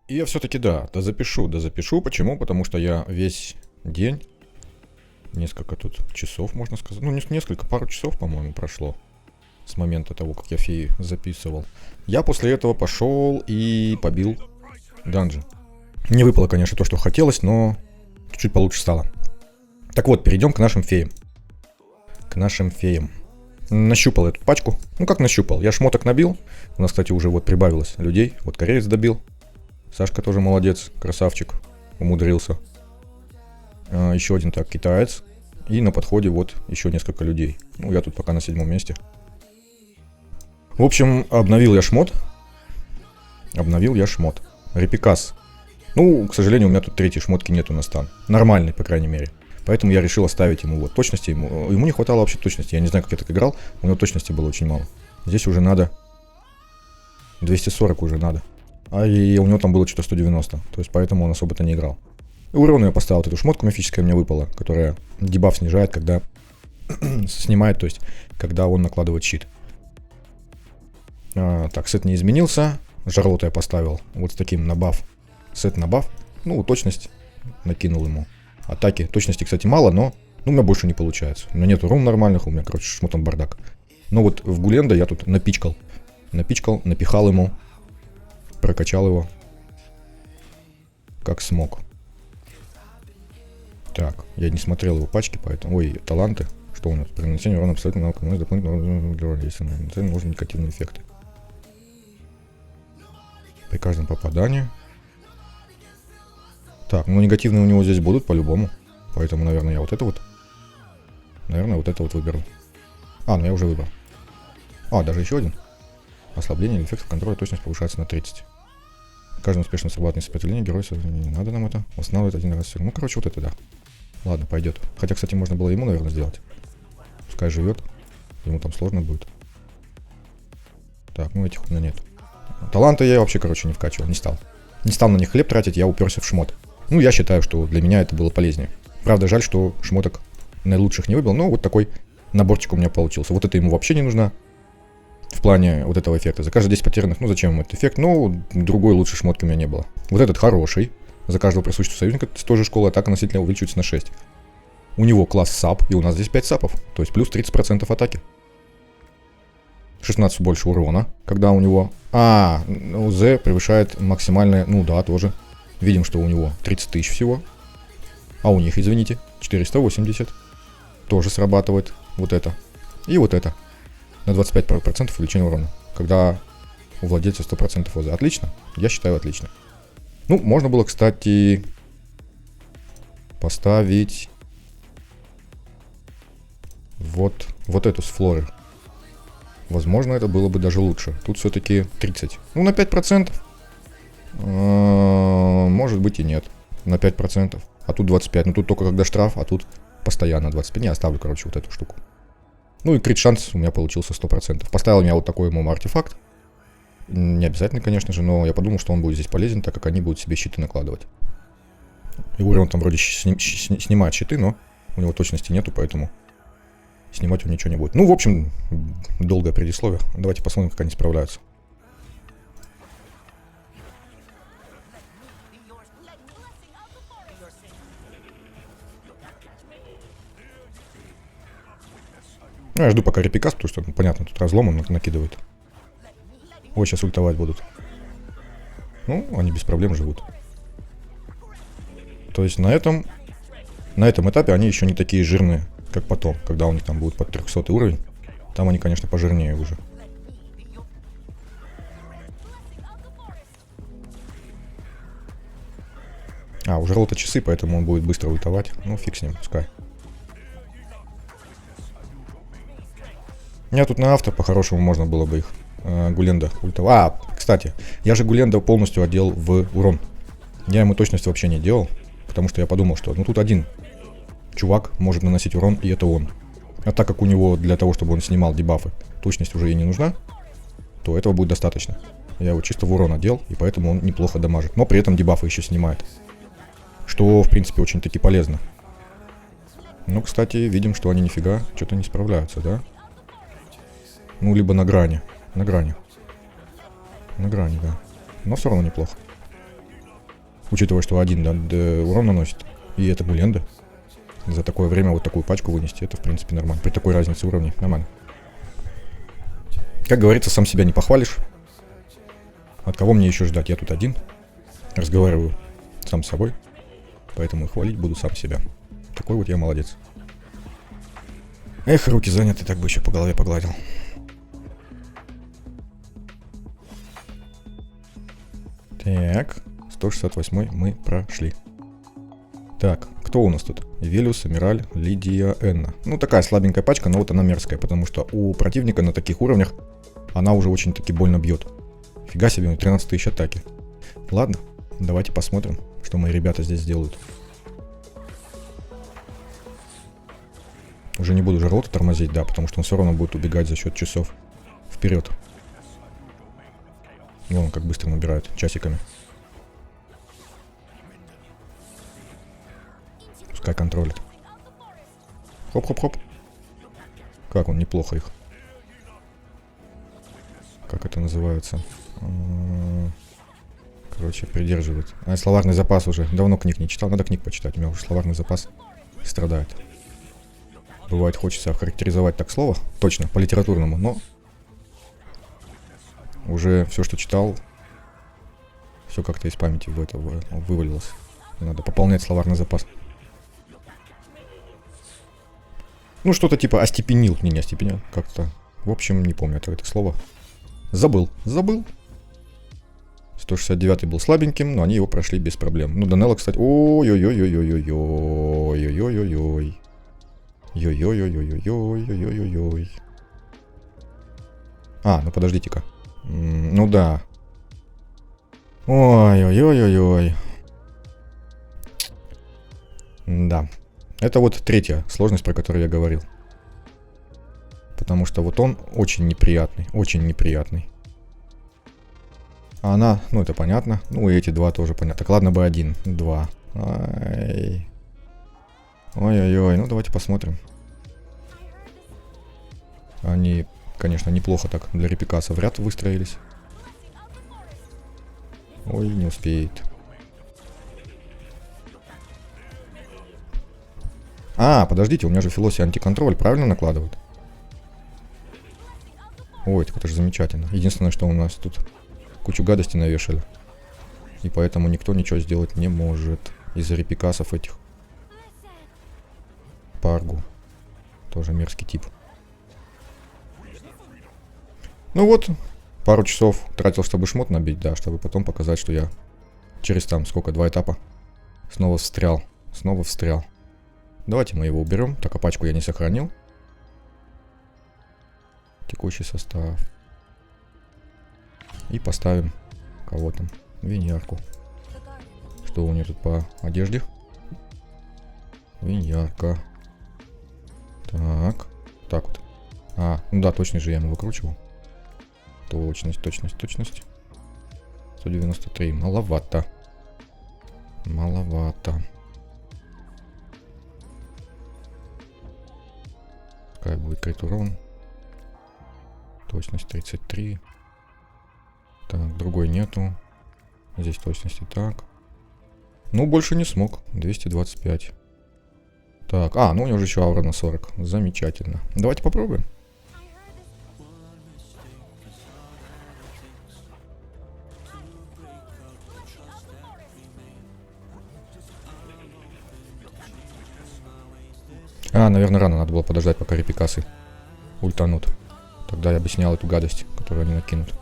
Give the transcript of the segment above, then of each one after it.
И я все-таки, да запишу. Почему? Потому что я весь день, несколько тут часов, можно сказать, ну, несколько, пару часов, по-моему, прошло с момента того, как я феи записывал. Я после этого пошел и побил данжи. Не выпало, конечно, то, что хотелось, но чуть-чуть получше стало. Так вот, перейдем к нашим феям. Нащупал эту пачку. Ну, как нащупал? Я шмоток набил. У нас, кстати, уже вот прибавилось людей. Вот кореец добил. Сашка тоже молодец, красавчик. Умудрился. Еще один так, китаец. И на подходе вот еще несколько людей. Ну, я тут пока на 7 месте. В общем, обновил я шмот. Репикас. Ну, к сожалению, у меня тут третьей шмотки нету на стан. Нормальный, по крайней мере. Поэтому я решил оставить ему вот точности. Ему не хватало вообще точности. Я не знаю, как я так играл. У него точности было очень мало. Здесь уже надо 240 уже надо. И у него там было что-то 190. То есть поэтому он особо-то не играл. И урону я поставил вот эту шмотку мифическая, мне выпала, которая дебаф снижает, когда снимает, то есть когда он накладывает щит. Так, сет не изменился. Жарлота я поставил вот с таким на баф. Сет на баф. Ну, точность накинул ему. Атаки. Точности, кстати, мало, но у меня больше не получается. У меня нету рун нормальных, у меня, короче, шмотом бардак. Но вот в Гуленда я тут напичкал, напихал ему, прокачал его как смог. Так, я не смотрел его пачки, поэтому... Ой, таланты. Что у нас? При нанесении урона абсолютно навыка дополнительного если нужны негативные эффекты. При каждом попадании. Так, ну негативные у него здесь будут по-любому. Поэтому, наверное, я вот это вот выберу. Ну я уже выбрал. Даже еще один. Ослабление или эффект контроля точность повышается на 30. Каждый успешно срабатывает сопротивление героя. Не надо нам это. Восстанавливает один раз. Ну, короче, вот это да. Ладно, пойдет. Хотя, кстати, можно было ему, наверное, сделать. Пускай живет. Ему там сложно будет. Так, ну этих у меня нет. Таланты я вообще, короче, не вкачивал. Не стал. Не стал на них хлеб тратить, я уперся в шмот. Ну, я считаю, что для меня это было полезнее. Правда, жаль, что шмоток наилучших не выбил, но вот такой наборчик у меня получился. Вот это ему вообще не нужно. В плане вот этого эффекта. За каждые 10 потерянных, ну зачем ему этот эффект? Ну, другой лучшей шмотки у меня не было. Вот этот хороший. За каждого присутствующего союзника с той же школы атака носителя увеличивается на 6. У него класс сап, и у нас здесь 5 сапов. То есть плюс 30% атаки. 16 больше урона, когда у него... УЗ превышает максимальное... Ну да, тоже. Видим, что у него 30 тысяч всего. А у них, извините, 480. Тоже срабатывает вот это. И вот это. На 25% увеличение урона. Когда у владельца 100% ОЗ. Отлично. Я считаю, отлично. Ну, можно было, кстати, поставить вот эту с флоры. Возможно, это было бы даже лучше. Тут все-таки 30. Ну, на 5%. Может быть и нет. На 5%. А тут 25. Ну, тут только когда штраф, а тут постоянно 25. Не, оставлю, короче, вот эту штуку. Ну и крит шанс у меня получился 100%. Поставил я вот такой ему артефакт. Не обязательно, конечно же, но я подумал, что он будет здесь полезен, так как они будут себе щиты накладывать. И он там вроде снимает щиты, но у него точности нету, поэтому снимать он ничего не будет. Ну, в общем, долгое предисловие. Давайте посмотрим, как они справляются. Ну, я жду пока репикас, потому что, понятно, тут разлом он накидывает. Ой, сейчас ультовать будут. Ну, они без проблем живут. То есть на этом этапе они еще не такие жирные, как потом, когда у них там будет под 300 уровень. Там они, конечно, пожирнее уже. У Жарлота часы, поэтому он будет быстро ультовать. Ну, фиг с ним, пускай. У меня тут на авто по-хорошему можно было бы их Гуленда ультовать. Кстати, я же Гуленда полностью одел в урон. Я ему точность вообще не делал, потому что я подумал, что тут один чувак может наносить урон, и это он. А так как у него для того, чтобы он снимал дебафы, точность уже и не нужна, то этого будет достаточно. Я его чисто в урон одел, и поэтому он неплохо дамажит. Но при этом дебафы еще снимает. Что, в принципе, очень-таки полезно. Ну, кстати, видим, что они нифига что-то не справляются, да? Ну, либо на грани. На грани, да. Но все равно неплохо. Учитывая, что один урон наносит. И это Буленда. За такое время вот такую пачку вынести, это в принципе нормально. При такой разнице уровней нормально. Как говорится, сам себя не похвалишь. От кого мне еще ждать? Я тут один. Разговариваю сам с собой. Поэтому и хвалить буду сам себя. Такой вот я молодец. Эх, руки заняты, так бы еще по голове погладил. Так, 168 мы прошли. Так, кто у нас тут? Велиус, Эмираль, Лидия, Энна. Ну, такая слабенькая пачка, но вот она мерзкая, потому что у противника на таких уровнях она уже очень-таки больно бьет. Фига себе, 13 тысяч атаки. Ладно, давайте посмотрим, что мои ребята здесь делают. Уже не буду Жарлота тормозить, да, потому что он все равно будет убегать за счет часов вперед. Вон как быстро набирают часиками. Пускай контролит. Хоп-хоп-хоп. Как он неплохо их. Как это называется? Короче, придерживает. А словарный запас уже. Давно книг не читал. Надо книг почитать. У меня уже словарный запас страдает. Бывает, хочется охарактеризовать так слово. Точно, по литературному, но уже все, что читал, все как-то из памяти в это вывалилось. Надо пополнять словарный запас. Ну, что-то типа остепенил. Не остепенил. Как-то. В общем, не помню это слово. Забыл. 169 был слабеньким, но они его прошли без проблем. Ну, Данелла, кстати... Ой-ой-ой-ой-ой-ой-ой-ой-ой-ой-ой. Ой-ой-ой-ой-ой-ой-ой-ой-ой. А, ну подождите-ка. Ну да. Ой-ой-ой-ой-ой. Да. Это вот третья сложность, про которую я говорил. Потому что вот он очень неприятный. Очень неприятный. А она, ну это понятно. Ну и эти два тоже понятно. Так ладно бы один. Два. Ай. Ой-ой-ой. Ну давайте посмотрим. Они, конечно, неплохо так для Репикаса в ряд выстроились. Ой, не успеет. А, подождите, у меня же Филоси антиконтроль правильно накладывает? Ой, так это же замечательно. Единственное, что у нас тут кучу гадостей навешали. И поэтому никто ничего сделать не может. Из-за репикасов этих. Паргу. Тоже мерзкий тип. Ну вот, пару часов тратил, чтобы шмот набить, да, чтобы потом показать, что я через там, сколько, 2 этапа снова встрял. Снова встрял. Давайте мы его уберем. Так, а пачку я не сохранил. Текущий состав. И поставим кого там? Виньярку. Что у нее тут по одежде? Виньярка. Так. Так вот. А, ну да, точность же я ему выкручивал. Точность, точность, точность. 193. Маловато. Маловато. Какая будет крит урон? Точность 33. Так, другой нету. Здесь точности так. Ну, больше не смог. 225. Так, ну у него же еще аура на 40. Замечательно. Давайте попробуем. Наверное, рано надо было подождать, пока репикасы ультанут. Тогда я бы снял эту гадость, которую они накинут.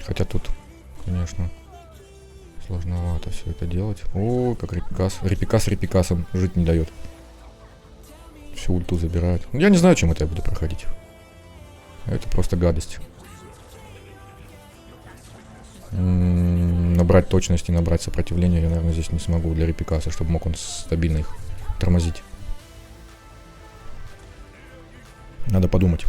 Хотя тут, конечно, сложновато все это делать. О, как репикас. Репикас репикасом жить не дает. Всю ульту забирают. Я не знаю, чем это я буду проходить. Это просто гадость. Набрать точность и набрать сопротивление я, наверное, здесь не смогу для репикаса, чтобы мог он стабильно их тормозить. Надо подумать.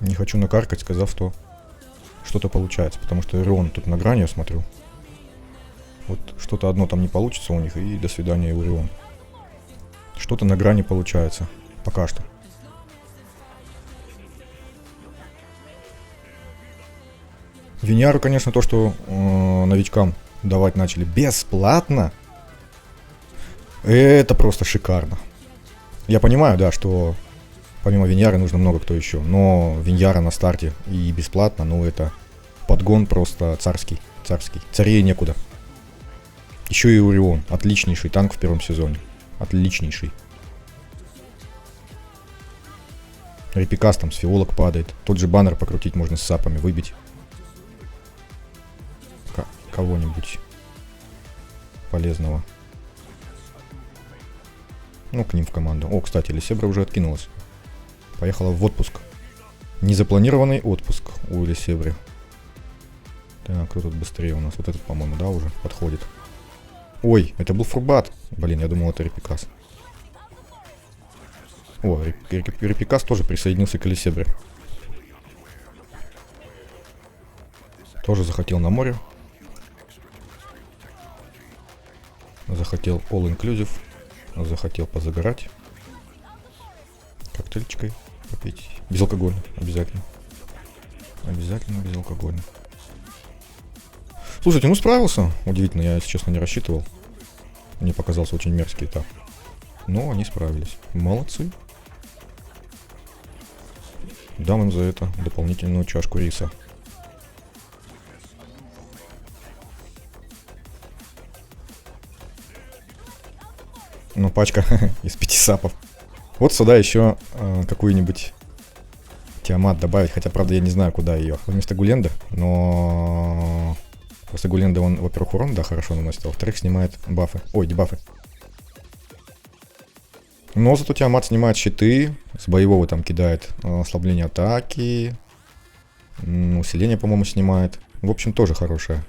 Не хочу накаркать, сказав, что что-то получается. Потому что Орион тут на грани, я смотрю. Вот что-то одно там не получится у них, и до свидания, Орион. Что-то на грани получается. Пока что. Виньяру, конечно, то, что новичкам давать начали бесплатно, это просто шикарно. Я понимаю, да, что помимо Виньяры нужно много кто еще, но Виньяра на старте и бесплатно, ну это подгон просто царский, царский. Царей некуда. Еще и Орион, отличнейший танк в первом сезоне. Отличнейший. Репикас там с фиолок падает. Тот же баннер покрутить можно с сапами, выбить. Кого-нибудь полезного. Ну, к ним в команду. О, кстати, Элисебра уже откинулась. Поехала в отпуск. Незапланированный отпуск у Элисебры. Так, кто тут быстрее у нас? Вот этот, по-моему, да, уже подходит. Ой, это был Фурбат. Блин, я думал, это Репикас. О, Репикас тоже присоединился к Элисебре. Тоже захотел на море. Захотел all-inclusive. Захотел позагорать. Коктейльчикой попить. Безалкогольно, обязательно. Обязательно безалкогольно. Слушайте, ну справился. Удивительно, я, если честно, не рассчитывал. Мне показался очень мерзкий этап. Но они справились. Молодцы. Дам им за это дополнительную чашку риса. Ну, пачка из 5 сапов. Вот сюда еще какую-нибудь Тиамат добавить. Хотя, правда, я не знаю, куда ее. Вместо Гуленда. Но просто Гуленда, он, во-первых, урон, да, хорошо наносит. А во-вторых, снимает бафы. Ой, дебафы. Но зато Тиамат снимает щиты. С боевого там кидает ослабление атаки. Усиление, по-моему, снимает. В общем, тоже хорошее.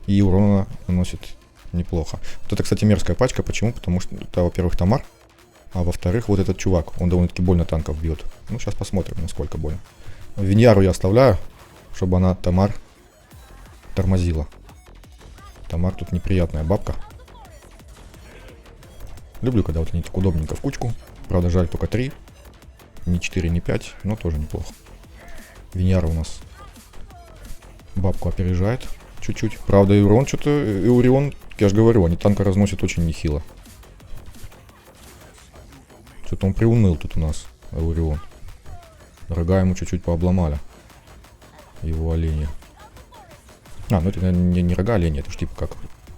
И урона наносит неплохо. Вот это, кстати, мерзкая пачка. Почему? Потому что это, во-первых, Тамар. А во-вторых, вот этот чувак. Он довольно-таки больно танков бьет. Ну, сейчас посмотрим, насколько больно. Виньяру я оставляю, чтобы она Тамар тормозила. Тамар тут неприятная бабка. Люблю, когда вот они так удобненько в кучку. Правда, жаль только 3. Не 4, не 5, но тоже неплохо. Виньяра у нас бабку опережает чуть-чуть. Правда, и урон что-то, и Орион, я же говорю, они танка разносят очень нехило. Что-то он приуныл тут у нас, Орион. Рога ему чуть-чуть пообломали. Его оленя. А, ну это не рога оленя, это ж типа как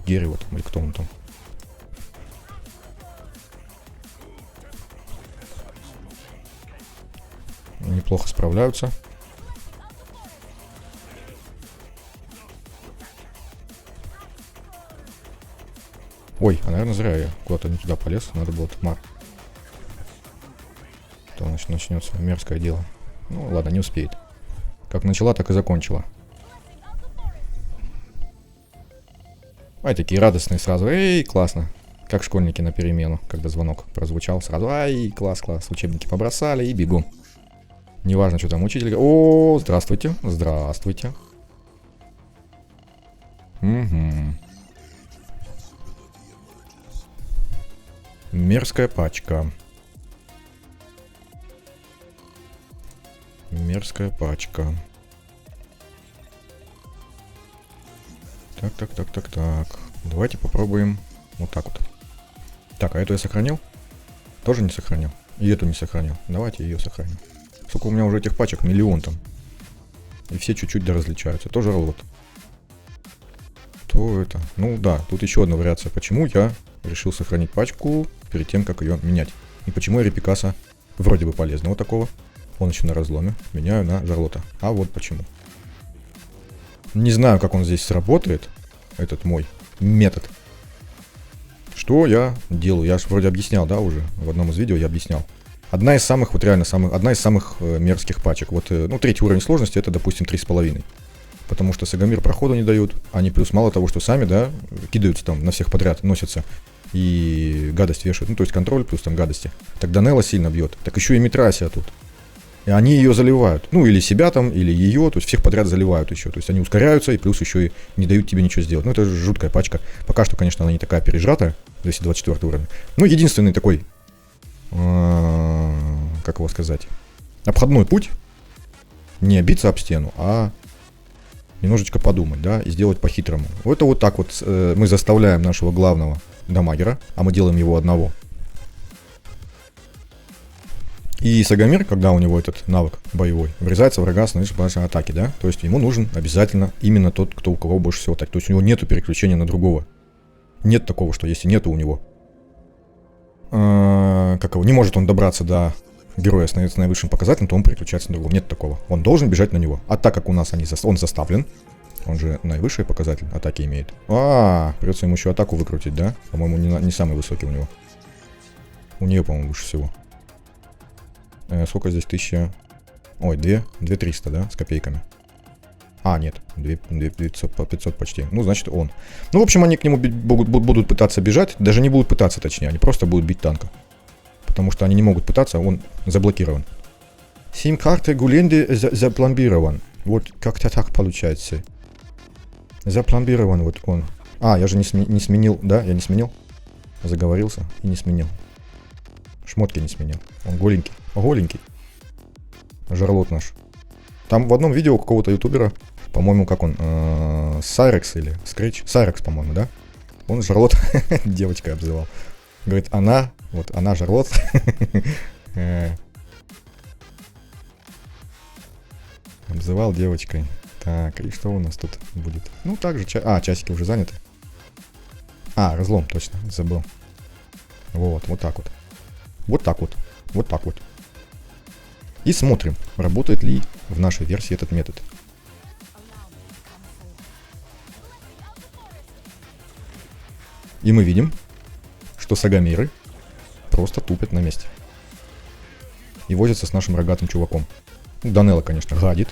дерево там, или кто он там. Неплохо справляются. Ой, а наверное зря я куда-то не туда полез, надо было Тамар. То начнется мерзкое дело. Ну ладно, не успеет. Как начала, так и закончила. Ай, такие радостные сразу. Эй, классно. Как школьники на перемену, когда звонок прозвучал, сразу. Ай, класс, класс. Учебники побросали и бегом. Неважно, что там учитель. О, здравствуйте, здравствуйте. Угу. Мерзкая пачка. Мерзкая пачка. Так. Давайте попробуем вот так вот. Так, а эту я сохранил? Тоже не сохранил. И эту не сохранил. Давайте ее сохраним. Сколько у меня уже этих пачек? Миллион там. И все чуть-чуть да различаются. Тоже ролот. То это. Ну да, тут еще одна вариация. Почему я решил сохранить пачку перед тем, как ее менять. И почему я Репикаса вроде бы полезного такого. Он еще на разломе. Меняю на Жарлота. А вот почему. Не знаю, как он здесь сработает. Этот мой метод. Что я делаю? Я же вроде объяснял, да, уже. В одном из видео я объяснял. Одна из самых, вот реально, одна из самых мерзких пачек. Вот, ну, третий уровень сложности, это, допустим, 3,5. Потому что Сагамир проходу не дают. Они плюс мало того, что сами, да, кидаются там на всех подряд, носятся. И гадость вешают. Ну, то есть контроль плюс там гадости. Так Данелла сильно бьет. Так еще и Митрасия тут. И они ее заливают. Ну, или себя там, или ее, то есть всех подряд заливают еще. То есть они ускоряются и плюс еще и не дают тебе ничего сделать. Ну, это же жуткая пачка. Пока что, конечно, она не такая пережратая, 224 уровень. Ну, единственный такой, как его сказать, обходной путь. Не биться об стену, а немножечко подумать, да, и сделать по-хитрому. Это вот так вот мы заставляем нашего главного дамагера, а мы делаем его одного. И Сагамир, когда у него этот навык боевой, врезается в врага с наивысшей атаки, да, то есть ему нужен обязательно именно тот, кто у кого больше всего атаки. То есть у него нету переключения на другого. Нет такого, что если нету у него, не может он добраться до героя с наивысшим показателем, то он переключается на другого. Нет такого. Он должен бежать на него. А так как у нас он заставлен, он же наивысший показатель атаки имеет. Придется ему еще атаку выкрутить, да? По-моему, не самый высокий у него. У нее, по-моему, выше всего. Сколько здесь? 1000... Ой, 2300, да? С копейками. Нет. 500 почти. Ну, значит, он. Ну, в общем, они к нему будут пытаться бежать. Даже не будут пытаться, точнее. Они просто будут бить танка. Потому что они не могут пытаться, он заблокирован. Сим-карты Гуленди запломбирован. Вот как-то так получается. Запломбирован вот он. Я же не сменил, да? Я не сменил. Заговорился и не сменил. Шмотки не сменил. Он голенький. Голенький. Жарлот наш. Там в одном видео какого-то ютубера, по-моему, как он, Сайрекс или Скретч. Сайрекс, по-моему, да? Он Жарлот девочкой обзывал. Говорит, она Жарлот. Обзывал девочкой. Так, и что у нас тут будет? Ну, также, часики уже заняты. Разлом, точно, забыл. Вот так вот. Вот так вот. Вот так вот. И смотрим, работает ли в нашей версии этот метод. И мы видим, что Сагамиры просто тупят на месте. И возятся с нашим рогатым чуваком. Данелла, конечно, гадит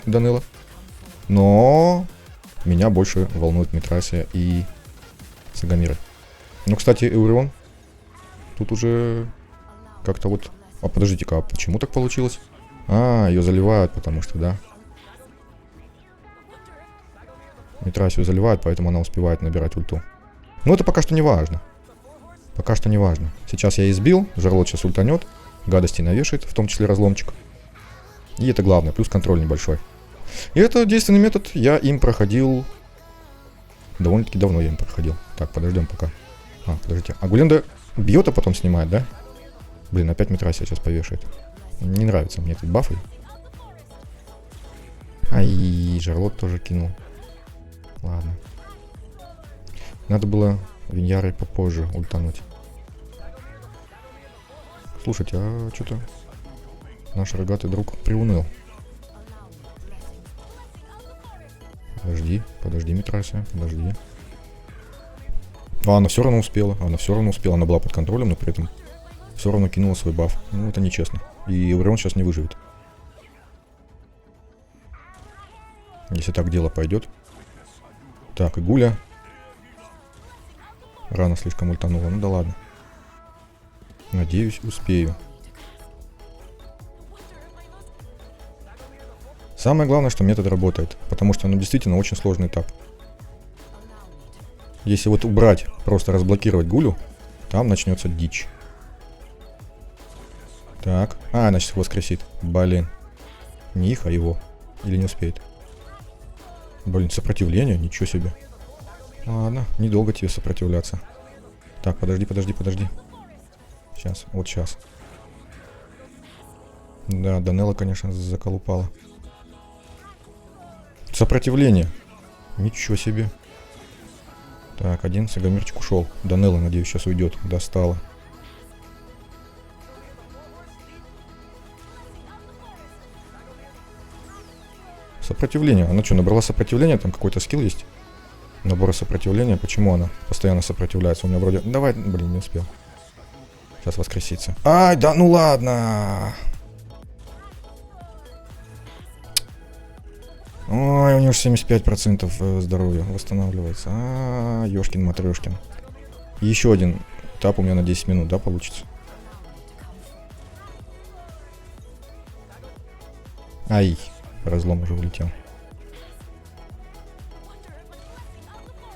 Данелла. Но меня больше волнует Митрасия и Сагамиры. Ну, кстати, Эурион тут уже как-то вот... подождите-ка, а почему так получилось? Ее заливают, потому что, да. Митрасию заливают, поэтому она успевает набирать ульту. Но это пока что не важно. Пока что не важно. Сейчас я избил, Жарлот сейчас ультанет, гадости навешает, в том числе разломчик. И это главное, плюс контроль небольшой. И это действенный метод, я им проходил... Довольно-таки давно я им проходил. Так, подождем пока. Подождите. Гуленда бьет, а потом снимает, да? Блин, опять Митрасия сейчас повешает. Не нравится мне этот бафы. Жарлот тоже кинул. Ладно. Надо было Виньярой попозже ультануть. Слушайте, что-то наш рогатый друг приуныл. Подожди, Митрасия, подожди. Она все равно успела. Она была под контролем, но при этом все равно кинула свой баф. Ну, это нечестно. И Эурион сейчас не выживет. Если так дело пойдет. Так, и Гуля. Рано слишком ультанула. Ну да ладно. Надеюсь, успею. Самое главное, что метод работает. Потому что, действительно очень сложный этап. Если вот убрать, просто разблокировать Гулю, там начнется дичь. Так. Она сейчас воскресит. Блин. Не их, а его. Или не успеет. Блин, сопротивление? Ничего себе. Ладно, недолго тебе сопротивляться. Так, подожди. Сейчас, вот сейчас. Да, Данелла, конечно, заколупала. Сопротивление. Ничего себе. Так, один Сагамирчик ушел. Данелла, надеюсь, сейчас уйдет. Достала. Сопротивление. Она что, набрала сопротивление? Там какой-то скилл есть? Набор сопротивления. Почему она постоянно сопротивляется? У меня вроде... Давай, блин, не успел. Сейчас воскресится. Да ну ладно. Ой, у него же 75% здоровья восстанавливается. Ёшкин-матрёшкин. Еще один этап у меня на 10 минут, да, получится? Ай, разлом уже улетел.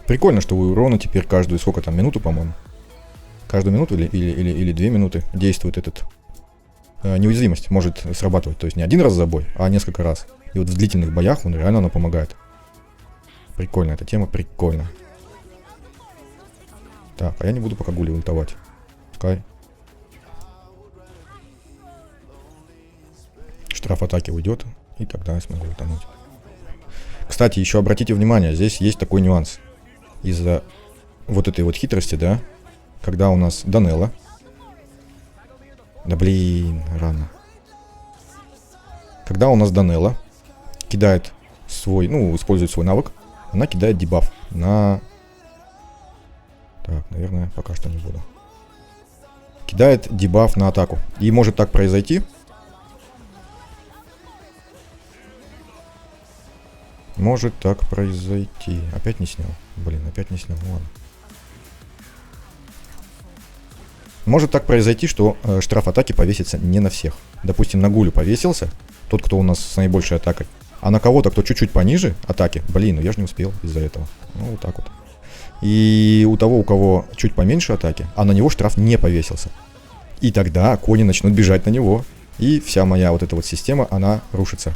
Прикольно, что у урона теперь каждую, сколько там, минуту, по-моему. Каждую минуту или 2 минуты действует этот... неуязвимость может срабатывать. То есть не один раз за бой, а несколько раз. И вот в длительных боях он реально помогает. Прикольно, эта тема прикольно. Так, а я не буду пока гули ультовать. Пускай. Штраф атаки уйдет, и тогда я смогу утонуть. Кстати, еще обратите внимание, здесь есть такой нюанс. Из-за вот этой вот хитрости, да, когда у нас Данелла. Да блин, рано. Когда у нас Данелла кидает свой, ну, использует свой навык, она кидает дебаф на... Так, наверное, пока что не буду. Кидает дебаф на атаку. И может так произойти. Может так произойти. Опять не снял. Блин, опять не снял. Ладно. Может так произойти, что штраф атаки повесится не на всех. Допустим, на Гулю повесился, тот, кто у нас с наибольшей атакой. А на кого-то, кто чуть-чуть пониже атаки, блин, ну я же не успел из-за этого. Ну, вот так вот. И у того, у кого чуть поменьше атаки, а на него штраф не повесился. И тогда кони начнут бежать на него. И вся моя вот эта вот система, она рушится.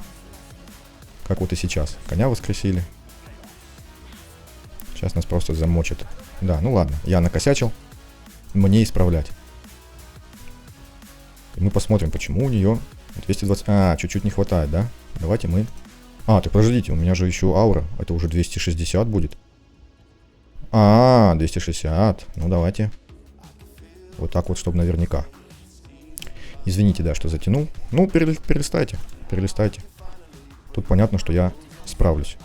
Как вот и сейчас. Коня воскресили. Сейчас нас просто замочат. Да, ну ладно, я накосячил. Мне исправлять. И мы посмотрим, почему у нее 220... А, чуть-чуть не хватает, да? Давайте мы... А, так подождите, у меня же еще аура. Это уже 260 будет. 260. Ну, давайте. Вот так вот, чтобы наверняка. Извините, да, что затянул. Ну, перелистайте. Перелистайте. Тут понятно, что я справлюсь.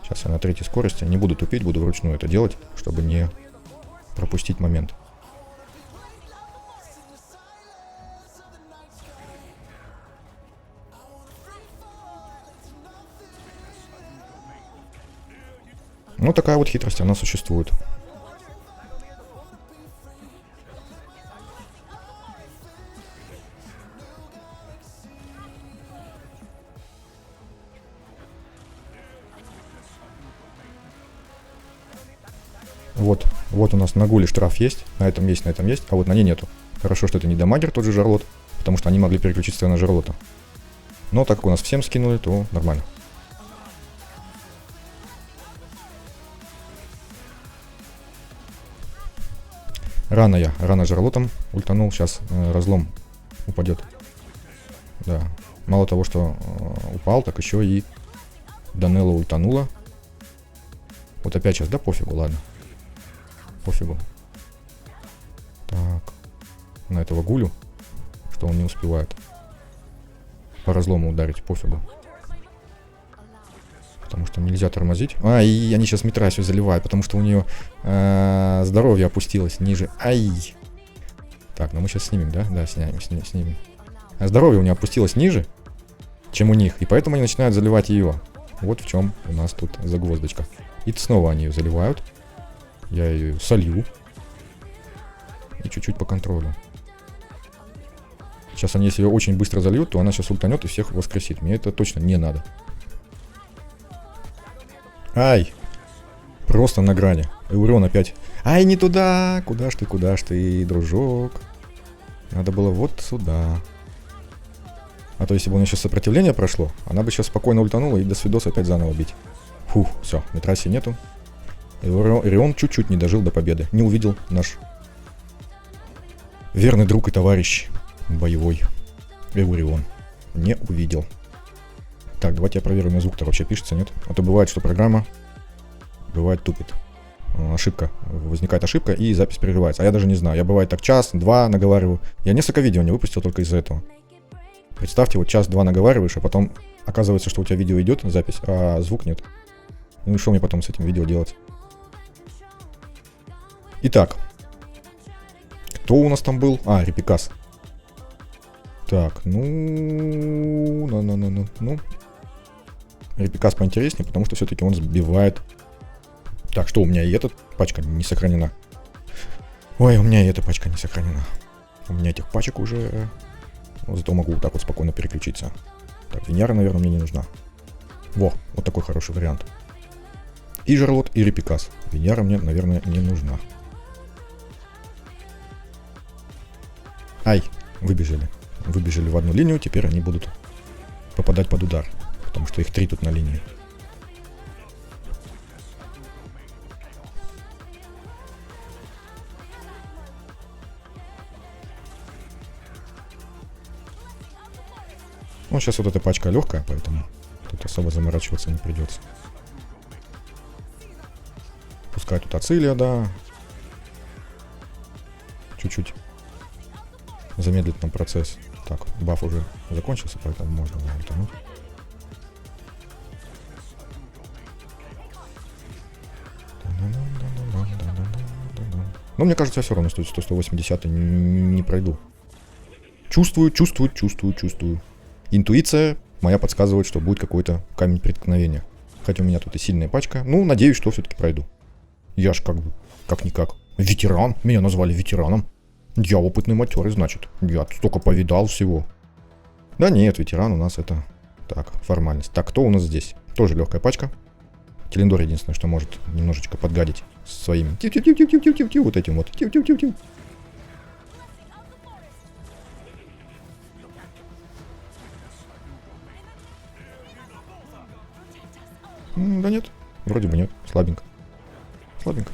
Сейчас я на 3-й скорости. Не буду тупить, буду вручную это делать, чтобы не пропустить момент. Ну, такая вот хитрость, она существует. Вот у нас на Гуле штраф есть, на этом есть, а вот на ней нету. Хорошо, что это не дамагер, тот же Жарлот, потому что они могли переключиться на Жарлота. Но так как у нас всем скинули, то нормально. Рано Жарлотом ультанул, сейчас разлом упадет. Да, мало того, что упал, так еще и Данелла ультанула. Вот опять сейчас, да, пофигу, ладно. Пофигу. Так. На этого Гулю, что он не успевает по разлому ударить, пофигу. Потому что нельзя тормозить. И они сейчас Митрасию заливают, потому что у нее здоровье опустилось ниже. Ай! Так, ну мы сейчас снимем, да? Да, снимем. А здоровье у нее опустилось ниже, чем у них. И поэтому они начинают заливать ее. Вот в чем у нас тут загвоздочка. И снова они ее заливают. Я ее солью. И чуть-чуть по контролю. Сейчас они, если ее очень быстро зальют, то она сейчас ультанет и всех воскресит. Мне это точно не надо. Ай! Просто на грани. Эурион опять. Ай, не туда! Куда ж ты, дружок? Надо было вот сюда. А то если бы у нее сейчас сопротивление прошло, она бы сейчас спокойно ультанула и до свидос опять заново бить. Фух, все, Митрасии нету. Эурион чуть-чуть не дожил до победы. Не увидел наш верный друг и товарищ боевой Эурион. Не увидел. Так, давайте я проверю, у меня звук-то вообще пишется, нет? А то бывает, что программа бывает тупит. Ошибка. Возникает ошибка и запись прерывается. А я даже не знаю. Я бывает так час-два наговариваю. Я несколько видео не выпустил только из-за этого. Представьте, вот час-два наговариваешь, а потом оказывается, что у тебя видео идет, запись, а звук нет. Ну и что мне потом с этим видео делать? Итак. Кто у нас там был? Репикас. Так, ну... Репикас поинтереснее, потому что все-таки он сбивает. Так, что у меня и эта пачка не сохранена. Ой, у меня и эта пачка не сохранена. У меня этих пачек уже... Но зато могу вот так вот спокойно переключиться. Так, Виньяра, наверное, мне не нужна. Во, вот такой хороший вариант. И Жарлот, и Репикас. Виньяра мне, наверное, не нужна. Ай, выбежали. Выбежали в одну линию, теперь они будут попадать под удар. Потому что их 3 тут на линии. Ну, сейчас вот эта пачка легкая, поэтому тут особо заморачиваться не придется. Пускай тут Ацилия, да. Чуть-чуть замедлит нам процесс. Так, баф уже закончился, поэтому можно утонуть. Но мне кажется, я все равно 180 не пройду. Чувствую. Интуиция моя подсказывает, что будет какой-то камень преткновения. Хотя у меня тут и сильная пачка. Ну, надеюсь, что все-таки пройду. Я ж как-никак. Ветеран. Меня назвали ветераном. Я опытный матерый, значит. Я столько повидал всего. Да нет, ветеран у нас это... Так, формальность. Так, кто у нас здесь? Тоже легкая пачка. Телендор единственное, что может немножечко подгадить своими... Тю-тю-тю-тю-тю-тю-тю, вот этим вот. Тю-тю-тю-тю. Да нет, вроде бы нет. Слабенько. Слабенько.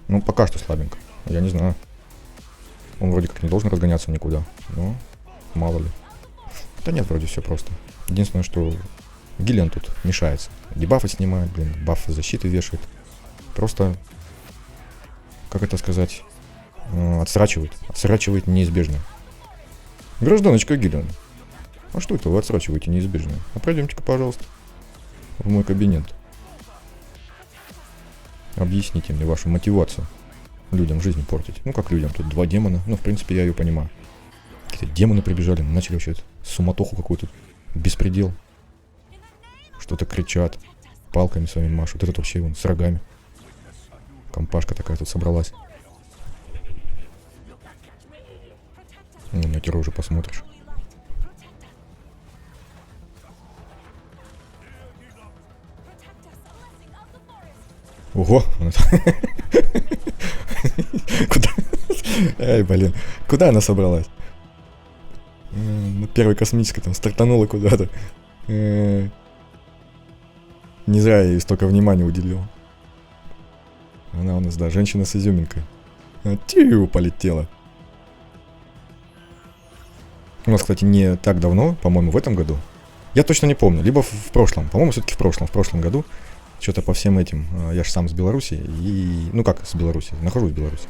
Ну, пока что слабенько. Я не знаю. Он вроде как не должен разгоняться никуда. Но мало ли. Да нет, вроде все просто. Единственное, что Гиллиан тут мешается. Дебафы снимает, бафы защиты вешает. Просто, как это сказать, отсрачивает неизбежное. Гражданочка Гиллиан, а что это вы отсрачиваете неизбежное? А пройдемте-ка, пожалуйста, в мой кабинет. Объясните мне вашу мотивацию людям жизнь портить. Ну как людям, тут 2 демона, ну в принципе я ее понимаю. Какие-то демоны прибежали, начали вообще суматоху какую-то, беспредел. Что-то кричат, палками своими машут, этот вообще вон с рогами. Компашка такая тут собралась. На меня уже посмотришь. Ого! Куда? Ай, блин. Куда она собралась? На первой космической там стартанула куда-то. Не зря я ей столько внимания уделил. Она у нас, да, женщина с изюминкой. Тю, полетела. У нас, кстати, не так давно, по-моему, в этом году. Я точно не помню, либо в прошлом. По-моему, все-таки в прошлом году. Что-то по всем этим. Я же сам с Беларуси. И... Ну как с Беларуси? Нахожусь в Беларуси.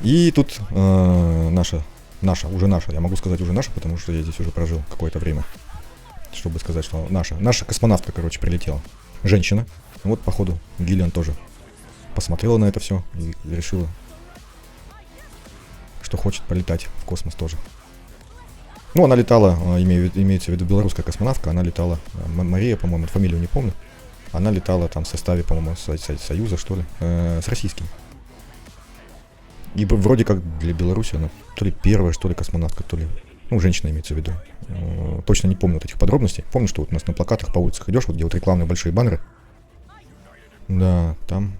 И тут наша, я могу сказать уже наша, потому что я здесь уже прожил какое-то время. Чтобы сказать, что наша космонавтка, короче, прилетела. Женщина. Вот, походу, Гиллиан тоже посмотрела на это все и решила, что хочет полетать в космос тоже. Ну, она летала, имеется в виду белорусская космонавтка, она летала, Мария, по-моему, фамилию не помню. Она летала там в составе, по-моему, Союза, что ли, с российским. И вроде как для Беларуси она то ли первая, что ли, космонавтка, то ли... Ну, женщина имеется в виду. Точно не помню вот этих подробностей. Помню, что вот у нас на плакатах по улицах идешь, вот где вот рекламные большие баннеры. Да, там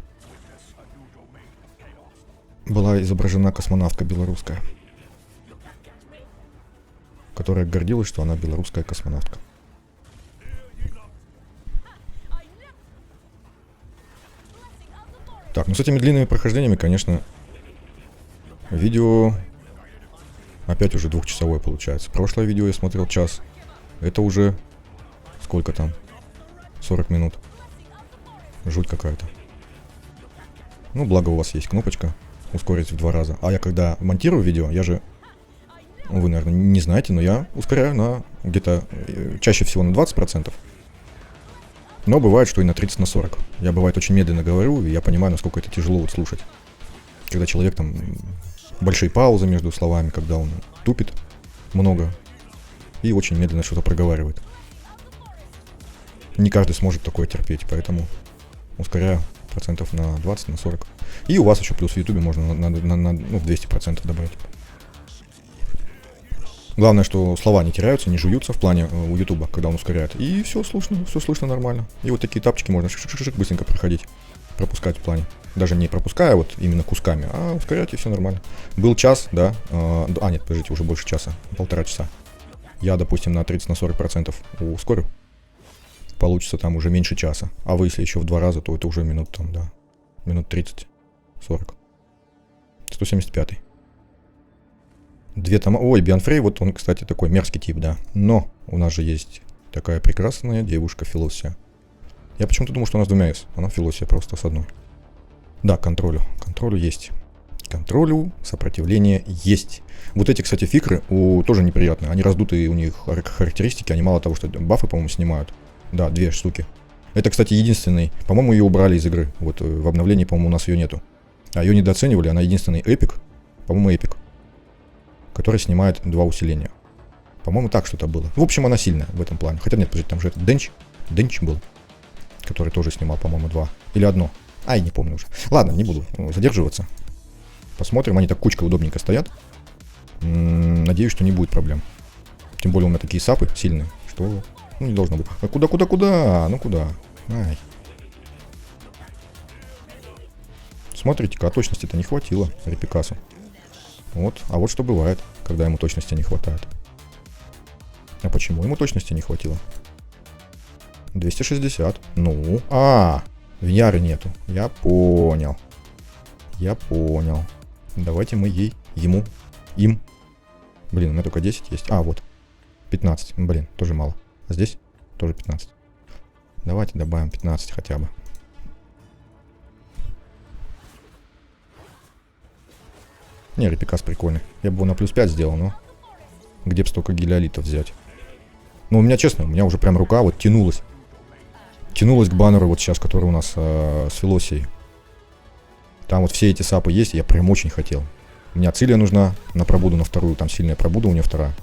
была изображена космонавтка белорусская, которая гордилась, что она белорусская космонавтка. Так, ну с этими длинными прохождениями, конечно, видео опять уже 2-часовое получается. Прошлое видео я смотрел час. Это уже сколько там? 40 минут. Жуть какая-то. Ну, благо у вас есть кнопочка ускорить в 2 раза. А я когда монтирую видео, я же... Вы, наверное, не знаете, но я ускоряю на где-то чаще всего на 20%. Но бывает, что и на 30, на 40. Я бывает очень медленно говорю, и я понимаю, насколько это тяжело вот слушать. Когда человек там... Большие паузы между словами, когда он тупит много. и очень медленно что-то проговаривает. Не каждый сможет такое терпеть, поэтому ускоряю процентов на 20, на 40. И у вас еще плюс в Ютубе можно на 200% добавить. Главное, что слова не теряются, не жуются в плане у Ютуба, когда он ускоряет. И все слышно нормально. И вот такие тапчики можно быстренько проходить, пропускать в плане. Даже не пропуская вот именно кусками, а ускорять, и все нормально. Был час, да. Нет, подождите, уже больше часа, 1,5 часа. Я, допустим, на 30-40% ускорю. Получится там уже меньше часа. А вы, если еще в 2 раза, то это уже минут там, да. Минут 30-40. 175. Ой, Бианфрей, вот он, кстати, такой мерзкий тип, да. Но у нас же есть такая прекрасная девушка Филосия. Я почему-то думал, что у нас 2 С. Она Филосия просто с одной. Да, контролю. Контролю есть. Контролю сопротивление есть. Вот эти, кстати, фикры тоже неприятные. Они раздутые, у них характеристики. Они мало того, что бафы, по-моему, снимают. Да, 2 штуки. Это, кстати, единственный. По-моему, ее убрали из игры. Вот в обновлении, по-моему, у нас ее нету. А ее недооценивали. Она единственный эпик. По-моему, эпик. Который снимает 2 усиления. По-моему, так что-то было. В общем, она сильная в этом плане. Хотя нет, подождите, там же это Денч был. Который тоже снимал, по-моему, 2. Или 1. Ай, не помню уже. Ладно, не буду задерживаться. Посмотрим. Они так кучкой удобненько стоят. Надеюсь, что не будет проблем. Тем более у меня такие сапы сильные, что не должно быть. А куда? Ну куда? Ай. Смотрите-ка, а точности-то не хватило Репикасу. Вот. А вот что бывает, когда ему точности не хватает. А почему ему точности не хватило? 260. Ну. Виньяры нету. Я понял. Давайте мы им. Блин, у меня только 10 есть. Вот. 15. Блин, тоже мало. А здесь тоже 15. Давайте добавим 15 хотя бы. Не, Репикас прикольный. Я бы его на плюс 5 сделал, но... Где бы столько гелиолитов взять? Ну, у меня, честно, у меня уже прям рука вот тянулась. Тянулась к баннеру вот сейчас, который у нас с Филосией. Там вот все эти сапы есть, я прям очень хотел. У меня Цилия нужна на пробуду, на вторую. Там сильная пробуда, у нее вторая.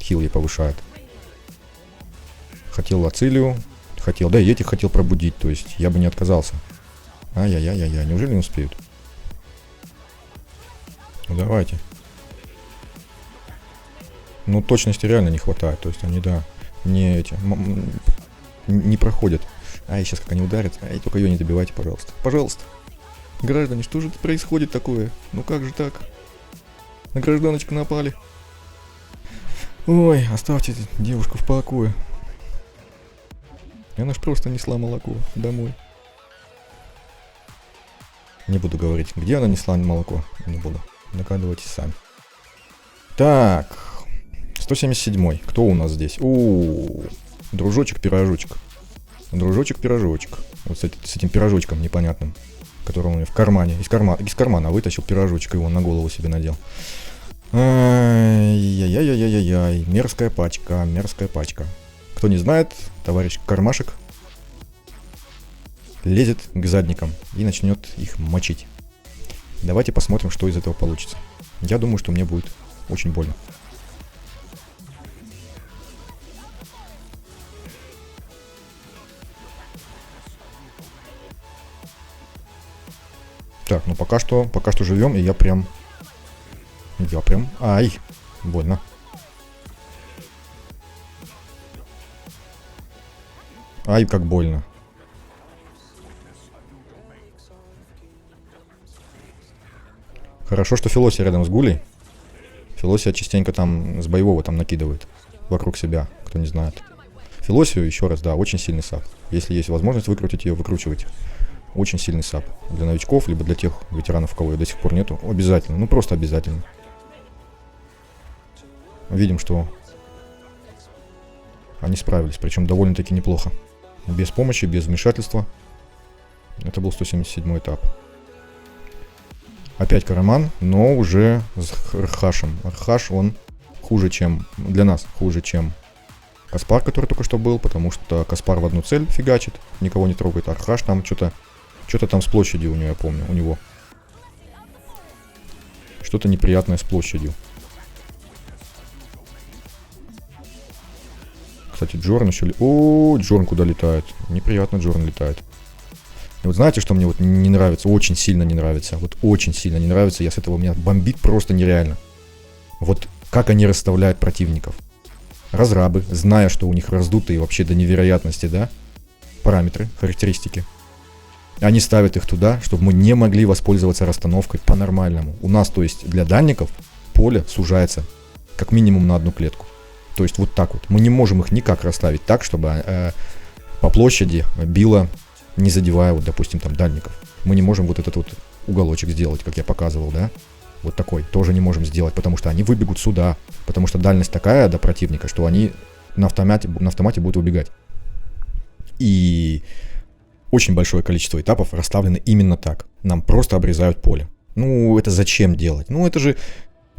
Хил ей повышает. Хотел Ацилию. Да и этих хотел пробудить. То есть я бы не отказался. Ай-яй-яй-яй-яй. Неужели не успеют? Ну давайте. Ну точности реально не хватает. То есть они, да, не проходят. Сейчас как они ударят. Только ее не добивайте, пожалуйста. Пожалуйста. Граждане, что же происходит такое? Ну как же так? На гражданочку напали. Ой, оставьте девушку в покое. Она ж просто несла молоко домой. Не буду говорить, где она несла молоко. Не буду. Догадывайтесь сами. Так. 177-й. Кто у нас здесь? Дружочек-пирожочек. Дружочек-пирожочек. Вот с этим пирожочком непонятным, который у меня в кармане. Из кармана вытащил пирожочек и его на голову себе надел. Ай-яй-яй-яй-яй-яй. Мерзкая пачка. Кто не знает, товарищ Кармашек лезет к задникам и начнет их мочить. Давайте посмотрим, что из этого получится. Я думаю, что мне будет очень больно. Так, ну пока что живем, и я прям... Ай, больно. Ай, как больно. Хорошо, что Филосия рядом с Гулей. Филосия частенько там с боевого там накидывает вокруг себя, кто не знает. Филосию, еще раз, да, очень сильный сап. Если есть возможность выкрутить ее, выкручивайте. Очень сильный сап. Для новичков, либо для тех ветеранов, у кого ее до сих пор нету. Обязательно, ну просто обязательно. Видим, что они справились, причем довольно-таки неплохо. Без помощи, без вмешательства. Это был 177 этап. Опять Караман, но уже с Архашем. Архаш, он хуже, чем... Для нас хуже, чем Каспар, который только что был, потому что Каспар в одну цель фигачит, никого не трогает. Архаш там что-то там с площадью у него, я помню, у него. Что-то неприятное с площадью. Кстати, Джорн еще... О, Джорн куда летает? Неприятно Джорн летает. И вот знаете, что мне вот не нравится? Очень сильно не нравится. Вот очень сильно не нравится. Я с этого, меня бомбит просто нереально. Вот как они расставляют противников. Разрабы, зная, что у них раздутые вообще до невероятности, да, параметры, характеристики. Они ставят их туда, чтобы мы не могли воспользоваться расстановкой по-нормальному. У нас, то есть, для дальников поле сужается как минимум на одну клетку. То есть вот так вот. Мы не можем их никак расставить так, чтобы по площади било, не задевая, вот, допустим, там дальников. Мы не можем вот этот вот уголочек сделать, как я показывал, да? Вот такой тоже не можем сделать, потому что они выбегут сюда. Потому что дальность такая до противника, что они на автомате будут убегать. И очень большое количество этапов расставлены именно так. Нам просто обрезают поле. Ну, это зачем делать? Ну, это же...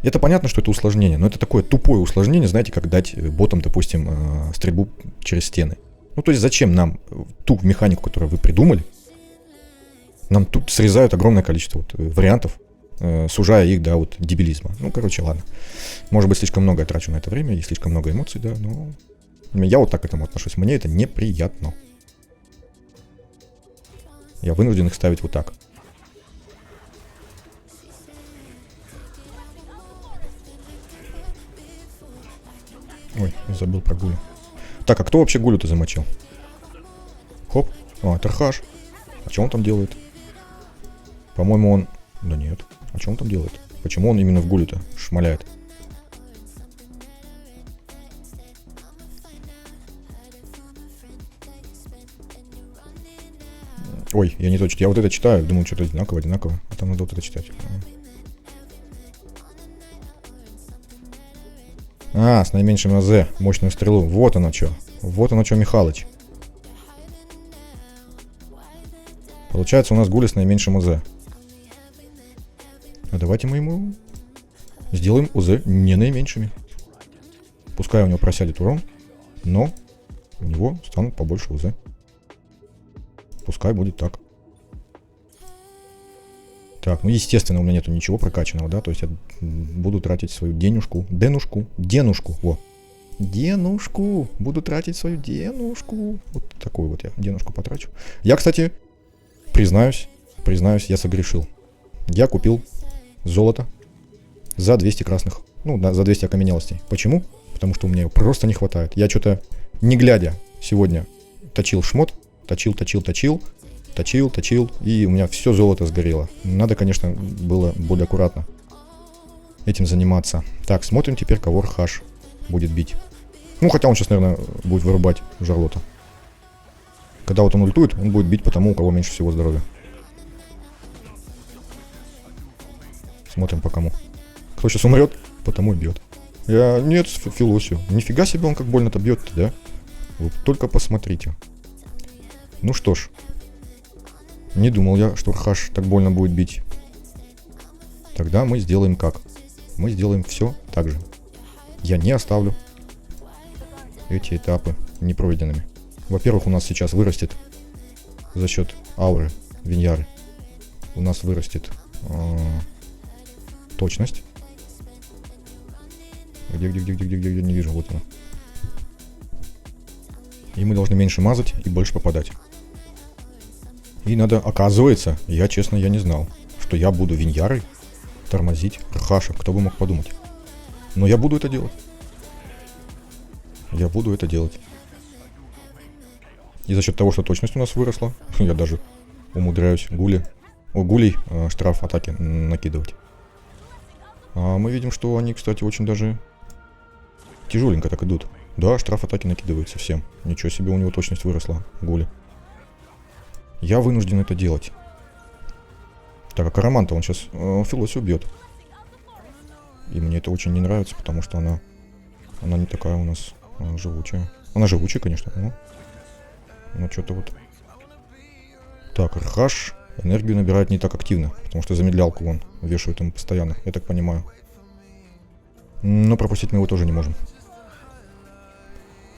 Это понятно, что это усложнение, но это такое тупое усложнение, знаете, как дать ботам, допустим, стрельбу через стены. Ну, то есть зачем нам ту механику, которую вы придумали, нам тут срезают огромное количество вот вариантов, сужая их до вот дебилизма. Ну, короче, ладно. Может быть, слишком много я трачу на это время и слишком много эмоций, да, но я вот так к этому отношусь. Мне это неприятно. Я вынужден их ставить вот так. Ой, забыл про Гулю. Так, а кто вообще Гулю-то замочил? Хоп. А, это Рхаш. А что он там делает? По-моему, он... Да нет. А что он там делает? Почему он именно в Гулю-то шмаляет? Ой, я не то читаю. Я вот это читаю. Думаю, что-то одинаково. А там надо вот это читать. А, с наименьшим АЗ. Мощную стрелу. Вот оно что. Вот оно что, Михалыч. Получается, у нас Гуля с наименьшим УЗ. А давайте мы ему сделаем УЗ не наименьшими. Пускай у него просядет урон, но у него станут побольше УЗ. Пускай будет так. Так, ну естественно у меня нету ничего прокачанного, да, то есть я буду тратить свою денежку, во. Денушку, буду тратить свою денушку. Вот такую вот я денушку потрачу. Я, кстати, признаюсь, я согрешил. Я купил золото за 200 красных, ну, да, за 200 окаменелостей. Почему? Потому что у меня его просто не хватает. Я что-то, не глядя, сегодня точил шмот, точил, и у меня все золото сгорело. Надо, конечно, было более аккуратно этим заниматься. Так, смотрим теперь, кого Рхаш будет бить. Ну, хотя он сейчас, наверное, будет вырубать Жарлота. Когда вот он ультует, он будет бить по тому, у кого меньше всего здоровья. Смотрим по кому. Кто сейчас умрет, потому и бьет. Нет, Филосию. Нифига себе он как больно-то бьет-то, да? Вы только посмотрите. Ну что ж. Не думал я, что Рхаш так больно будет бить. Тогда мы сделаем как? Мы сделаем все так же. Я не оставлю эти этапы непройденными. Во-первых, у нас сейчас вырастет за счет ауры Виньяры. У нас вырастет точность. Где, не вижу, вот она. И мы должны меньше мазать и больше попадать. И надо, оказывается, я не знал, что я буду Виньярой тормозить Рхаша. Кто бы мог подумать. Но я буду это делать. И за счет того, что точность у нас выросла, я даже умудряюсь гулей штраф атаки накидывать. А мы видим, что они, кстати, очень даже тяжеленько так идут. Да, штраф атаки накидывается всем. Ничего себе, у него точность выросла, Гули. Я вынужден это делать. Так, а Караманта он сейчас Филосию убьет. И мне это очень не нравится, потому что она не такая у нас живучая. Она живучая, конечно, но что-то вот. Так, Рхаш энергию набирает не так активно, потому что замедлялку вон вешают ему постоянно, я так понимаю. Но пропустить мы его тоже не можем.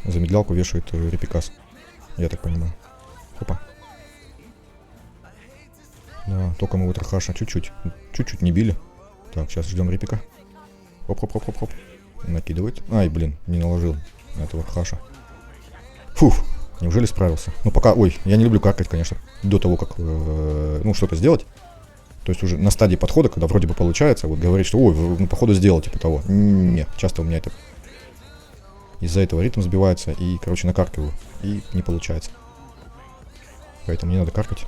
Замедлялку вешает Репикас, я так понимаю. Опа. Да, только мы вот Рхаша чуть-чуть не били. Так, сейчас ждем Репика. Хоп. Накидывает. Ай, блин, не наложил на этого Рхаша. Фух, неужели справился? Ну пока, ой, я не люблю каркать, конечно, до того, как, ну, что-то сделать. То есть уже на стадии подхода, когда вроде бы получается, вот говорить, что, ой, ну, походу сделал, типа того. Нет, часто у меня это из-за этого ритм сбивается, и, короче, накаркиваю, и не получается. Поэтому не надо каркать.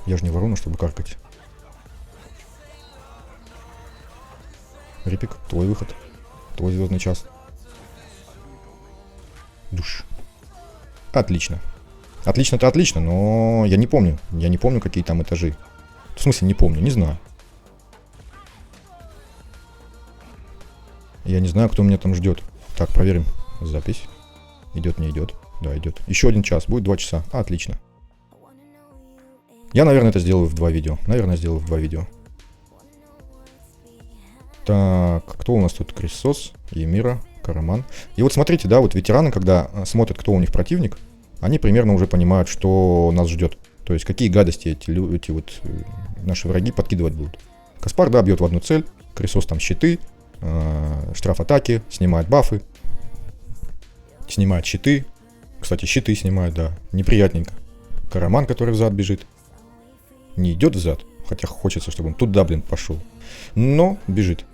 Я же не ворона, чтобы каркать. Рипик, твой выход. Твой звездный час. Душ. Отлично. Отлично-то отлично, но я не помню. Я не помню, какие там этажи. В смысле, не помню, не знаю. Я не знаю, кто меня там ждет. Так, проверим. Запись. Идет, не идет. Да, идет. Еще 1 час. Будет 2 часа. Отлично. Я, наверное, это сделаю в 2 видео. Наверное, сделаю в 2 видео. Так, кто у нас тут? Крисос, Емира, Караман. И вот смотрите, да, вот ветераны, когда смотрят, кто у них противник, они примерно уже понимают, что нас ждет. То есть, какие гадости эти вот наши враги подкидывать будут. Каспар, да, бьет в одну цель. Крисос там щиты, штраф атаки, снимает бафы. Снимает щиты. Кстати, щиты снимает, да. Неприятненько. Караман, который взад бежит. Не идет взад. Хотя хочется, чтобы он туда, блин, пошел. Но бежит.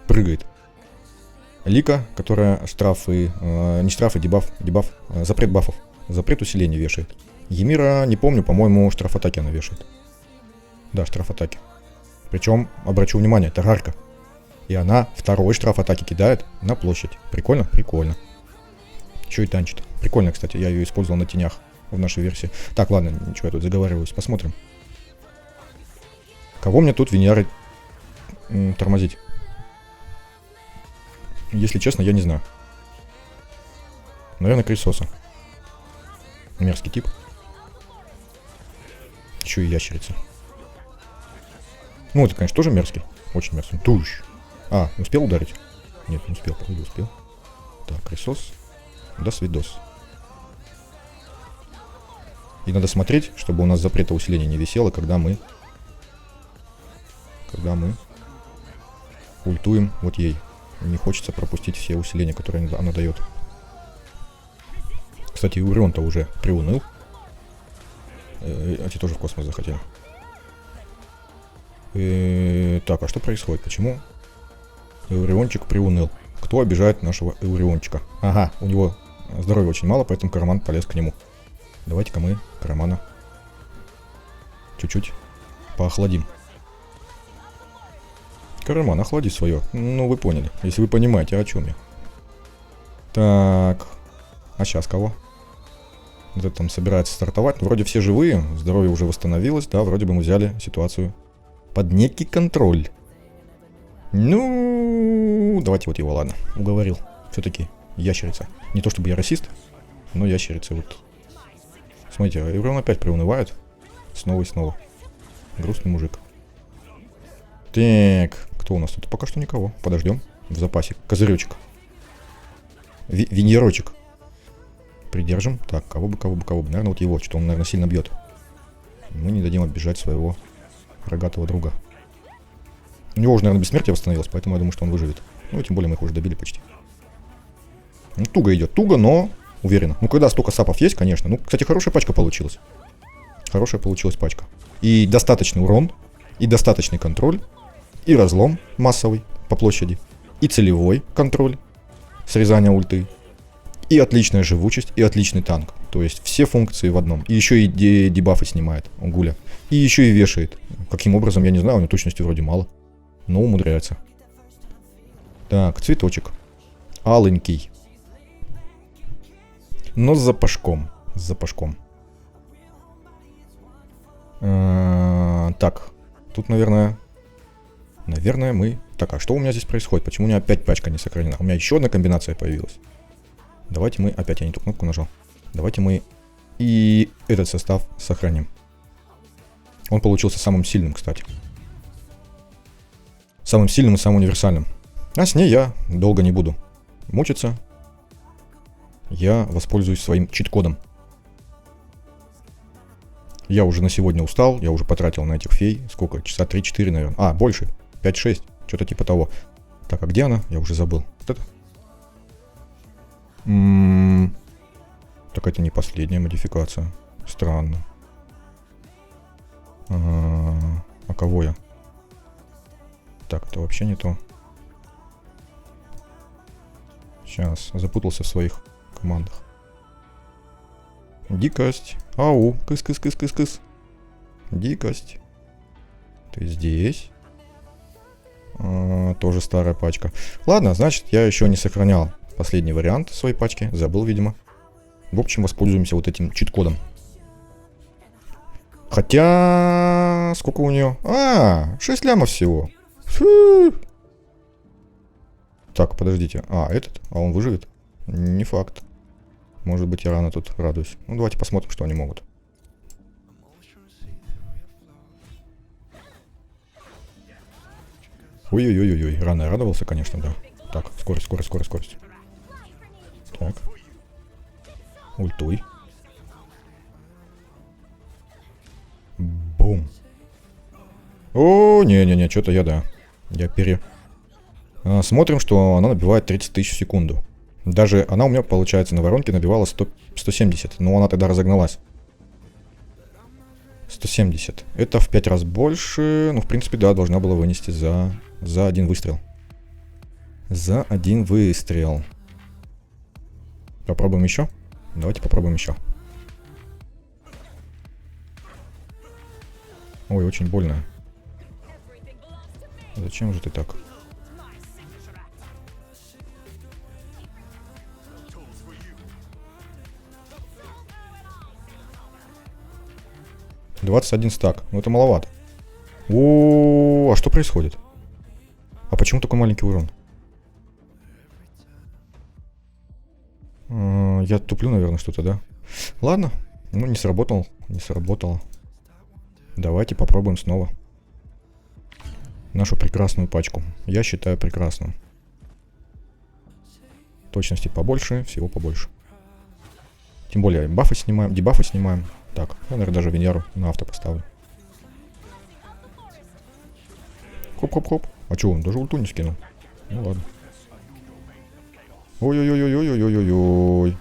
Прыгает. Лика, которая штрафы, не штрафы, дебаф, запрет бафов. Запрет усиления вешает. Емира, не помню, по-моему, штраф атаки она вешает. Да, штраф атаки. Причем, обращу внимание, это рарка. И она второй штраф атаки кидает на площадь. Прикольно? Прикольно. Еще и танчит. Прикольно, кстати, я ее использовал на тенях в нашей версии. Так, ладно, ничего, я тут заговариваюсь. Посмотрим. Кого мне тут Виньяры тормозить? Если честно, я не знаю. Наверное, Крисоса. Мерзкий тип. Еще и ящерица. Ну, это, конечно, тоже мерзкий. Очень мерзкий. Туш. А, успел ударить? Нет, не успел, походу, успел. Так, Крисос. До свидос. И надо смотреть, чтобы у нас запрета усиления не висело, когда мы ультуем вот ей. Не хочется пропустить все усиления, которые она дает. Кстати, Урион-то уже приуныл. Эти тоже в космос захотели. Так, а что происходит? Почему Эуриончик приуныл? Кто обижает нашего Эуриончика? Ага, у него здоровья очень мало, поэтому Караман полез к нему. Давайте-ка мы Карамана чуть-чуть поохладим. Караман, охлади свое. Ну, вы поняли. Если вы понимаете, о чем я. Так. А сейчас кого? Это там собирается стартовать. Вроде все живые. Здоровье уже восстановилось. Да, вроде бы мы взяли ситуацию под некий контроль. Ну, давайте вот его, ладно. Уговорил. Все-таки ящерица. Не то чтобы я расист, но ящерица вот. Смотрите, Эврон опять приунывает. Снова и снова. Грустный мужик. Так, кто у нас тут? Пока что никого. Подождем. В запасе. Козыречек. Виньерочек. Придержим. Так, кого бы. Наверное, вот его. Что он, наверное, сильно бьет. Мы не дадим оббежать своего рогатого друга. У него уже, наверное, бессмертие восстановилось, поэтому я думаю, что он выживет. Ну, и тем более мы их уже добили почти. Ну, туго идет. Туго, но уверенно. Ну, когда столько сапов есть, конечно. Ну, кстати, хорошая пачка получилась. Хорошая получилась пачка. И достаточный урон, и достаточный контроль, и разлом массовый по площади, и целевой контроль, срезание ульты, и отличная живучесть, и отличный танк. То есть все функции в одном. И еще и дебафы снимает Гуля. И еще и вешает. Каким образом, я не знаю, у него точности вроде мало. Но умудряется. Так, цветочек. Аленький. Но с запашком. Так, тут, наверное, мы... Так, а что у меня здесь происходит? Почему у меня опять пачка не сохранена? У меня еще одна комбинация появилась. Давайте мы... Опять я не ту кнопку нажал. Давайте мы и этот состав сохраним. Он получился самым сильным, кстати. Самым сильным и самым универсальным. А с ней я долго не буду мучиться. Я воспользуюсь своим чит-кодом. Я уже на сегодня устал, я уже потратил на этих фей. Сколько? Часа 3-4, наверное. А, больше. 5-6. Что-то типа того. Так, а где она? Я уже забыл. Вот это. Так это не последняя модификация. Странно. А кого я? Так, это вообще не то. Сейчас, запутался в своих командах. Дикость. Ау, кыс-кыс-кыс-кыс-кыс. Дикость. Ты здесь. Тоже старая пачка. Ладно, значит, я еще не сохранял последний вариант своей пачки. Забыл, видимо. В общем, воспользуемся вот этим чит-кодом. Хотя... Сколько у нее? 6 лямов всего. Фу. Так, подождите. Этот? А он выживет? Не факт. Может быть, я рано тут радуюсь. Ну, давайте посмотрим, что они могут. Ой-ой-ой-ой. Рано я радовался, конечно, да. Так, скорость, скорость, скорость, скорость. Так. Ультуй. Бум. О, не-не-не, что-то я, да. Я смотрим, что она набивает 30 тысяч в секунду. Даже она у меня, получается, на воронке набивала 170. Но она тогда разогналась. 170. Это в 5 раз больше. Ну, в принципе, да, должна была вынести за один выстрел. За один выстрел. Попробуем еще? Давайте попробуем еще. Ой, очень больно. Зачем же ты так? $21 стак. Ну это маловато. А что происходит? А почему такой маленький урон? Я туплю, наверное, что-то, да? Ладно. Ну, не сработал. Не сработало. Давайте попробуем снова. Нашу прекрасную пачку. Я считаю прекрасную. Точности побольше, всего побольше. Тем более бафы снимаем, дебафы снимаем. Так, я, наверное, даже Венеру на авто поставлю. Хоп-хоп-хоп. А чё, он даже ульту не скинул? Ну ладно. Ой-ой-ой-ой-ой-ой-ой-ой.